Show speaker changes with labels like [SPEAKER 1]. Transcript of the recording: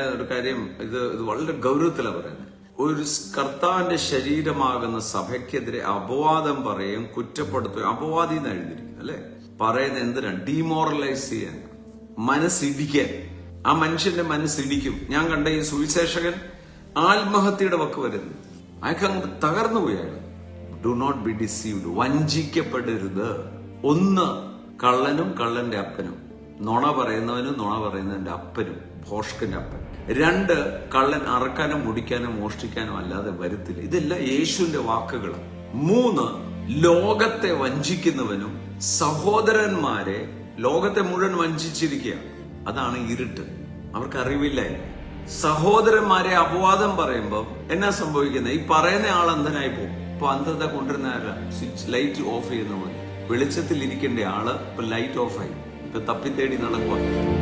[SPEAKER 1] ഒരു കാര്യം ഇത് വളരെ ഗൗരവത്തിലാണ് പറയുന്നത്. ഒരു കർത്താവിന്റെ ശരീരമാകുന്ന സഭയ്ക്കെതിരെ അപവാദം പറയും, കുറ്റപ്പെടുത്തുകയും, അപവാദി എന്ന് എഴുതിയിരിക്കുന്നു അല്ലെ. പറയുന്നത് എന്തിനാണ്? ഡീമോറലൈസ് ചെയ്യാൻ, മനസ്സിടിക്കാൻ. ആ മനുഷ്യന്റെ മനസ്സിടിക്കും. ഞാൻ കണ്ട ഈ സുവിശേഷകൻ ആത്മഹത്യയുടെ വക്ക് വരുന്നു. അയാൾക്ക് അങ്ങ് തകർന്നു പോയാണ്. Do not be deceived. വഞ്ചിക്കപ്പെടരുത്. ഒന്ന്, കള്ളനും കള്ളന്റെ അപ്പനും, നുണ പറയുന്നവനും നുണ പറയുന്നതിന്റെ അപ്പനും, ഭോഷ്കന്റെ അപ്പൻ. രണ്ട്, കള്ളൻ അറക്കാനും മുടിക്കാനും മോഷ്ടിക്കാനും അല്ലാതെ വരുത്തില്ല. ഇതെല്ലാം യേശുവിന്റെ വാക്കുകളാണ്. മൂന്ന്, ലോകത്തെ വഞ്ചിക്കുന്നവനും സഹോദരന്മാരെ ലോകത്തെ മുഴുവൻ വഞ്ചിച്ചിരിക്കുക. അതാണ് ഇരുട്ട്. അവർക്ക് അറിവില്ല. സഹോദരന്മാരെ അപവാദം പറയുമ്പോൾ എന്നാ സംഭവിക്കുന്നത്? ഈ പറയുന്ന ആൾ അന്ധനായി പോകും. ഇപ്പൊ അന്ധത കൊണ്ടുവരുന്ന ആരാ? സ്വിച്ച് ലൈറ്റ് ഓഫ് ചെയ്യുന്ന പോലെ. വെളിച്ചത്തിൽ ഇരിക്കേണ്ട ആള് ഇപ്പൊ ലൈറ്റ് ഓഫ് ആയി, ഇപ്പൊ തപ്പിത്തേടി നടക്കുക.